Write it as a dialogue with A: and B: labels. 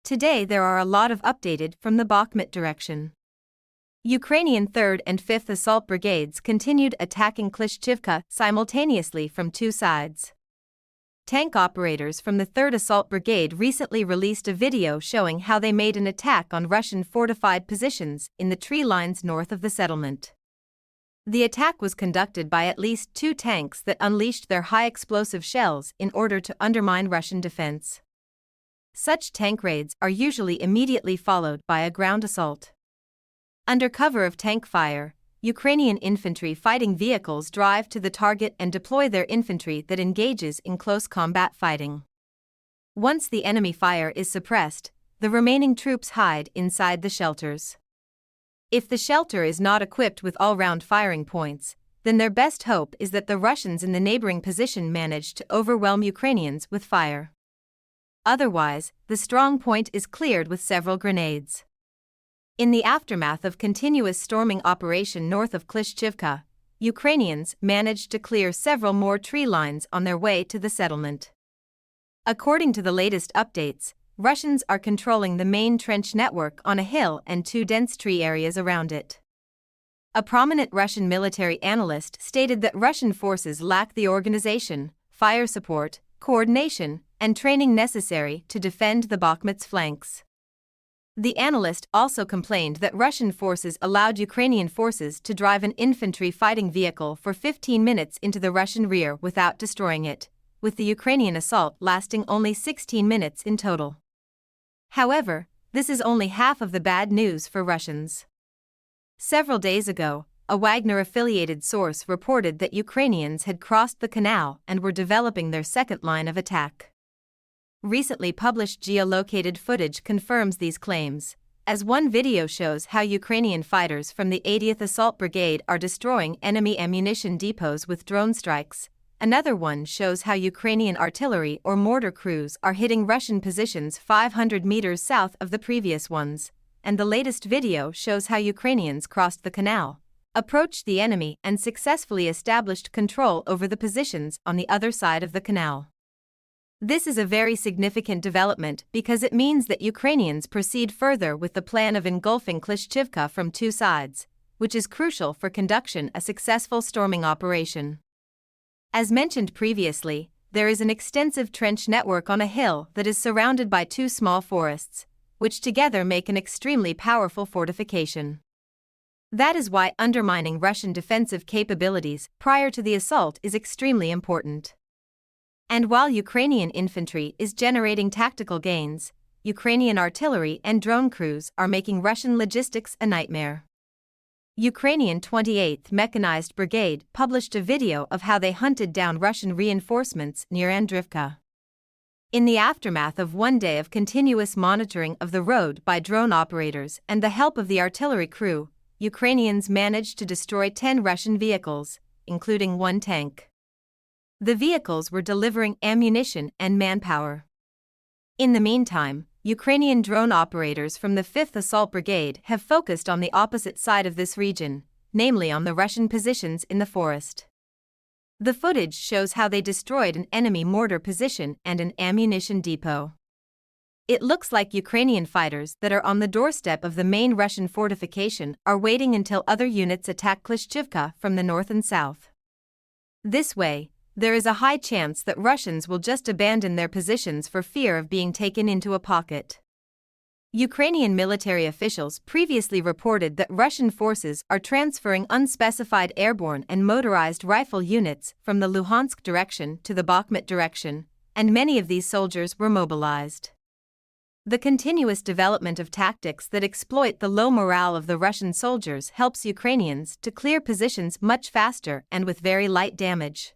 A: Today there are a lot of updated from the Bakhmut direction. Ukrainian 3rd and 5th Assault Brigades continued attacking Klishchivka simultaneously from two sides. Tank operators from the 3rd Assault Brigade recently released a video showing how they made an attack on Russian fortified positions in the tree lines north of the settlement. The attack was conducted by at least two tanks that unleashed their high-explosive shells in order to undermine Russian defense. Such tank raids are usually immediately followed by a ground assault. Under cover of tank fire, Ukrainian infantry fighting vehicles drive to the target and deploy their infantry that engages in close combat fighting. Once the enemy fire is suppressed, the remaining troops hide inside the shelters. If the shelter is not equipped with all-round firing points, then their best hope is that the Russians in the neighboring position manage to overwhelm Ukrainians with fire. Otherwise, the strong point is cleared with several grenades. In the aftermath of continuous storming operation north of Klishchivka, Ukrainians managed to clear several more tree lines on their way to the settlement. According to the latest updates, Russians are controlling the main trench network on a hill and two dense tree areas around it. A prominent Russian military analyst stated that Russian forces lack the organization, fire support, coordination, and training necessary to defend the Bakhmut's flanks. The analyst also complained that Russian forces allowed Ukrainian forces to drive an infantry fighting vehicle for 15 minutes into the Russian rear without destroying it, with the Ukrainian assault lasting only 16 minutes in total. However, this is only half of the bad news for Russians. Several days ago, a Wagner-affiliated source reported that Ukrainians had crossed the canal and were developing their second line of attack. Recently published geolocated footage confirms these claims, as one video shows how Ukrainian fighters from the 80th Assault Brigade are destroying enemy ammunition depots with drone strikes. Another one shows how Ukrainian artillery or mortar crews are hitting Russian positions 500 meters south of the previous ones, and the latest video shows how Ukrainians crossed the canal, approached the enemy and successfully established control over the positions on the other side of the canal. This is a very significant development because it means that Ukrainians proceed further with the plan of engulfing Klishchivka from two sides, which is crucial for conducting a successful storming operation. As mentioned previously, there is an extensive trench network on a hill that is surrounded by two small forests, which together make an extremely powerful fortification. That is why undermining Russian defensive capabilities prior to the assault is extremely important. And while Ukrainian infantry is generating tactical gains, Ukrainian artillery and drone crews are making Russian logistics a nightmare. Ukrainian 28th Mechanized Brigade published a video of how they hunted down Russian reinforcements near Andrivka. In the aftermath of one day of continuous monitoring of the road by drone operators and the help of the artillery crew, Ukrainians managed to destroy 10 Russian vehicles, including one tank. The vehicles were delivering ammunition and manpower. In the meantime, Ukrainian drone operators from the 5th Assault Brigade have focused on the opposite side of this region, namely on the Russian positions in the forest. The footage shows how they destroyed an enemy mortar position and an ammunition depot. It looks like Ukrainian fighters that are on the doorstep of the main Russian fortification are waiting until other units attack Klishchivka from the north and south. This way, there is a high chance that Russians will just abandon their positions for fear of being taken into a pocket. Ukrainian military officials previously reported that Russian forces are transferring unspecified airborne and motorized rifle units from the Luhansk direction to the Bakhmut direction, and many of these soldiers were mobilized. The continuous development of tactics that exploit the low morale of the Russian soldiers helps Ukrainians to clear positions much faster and with very light damage.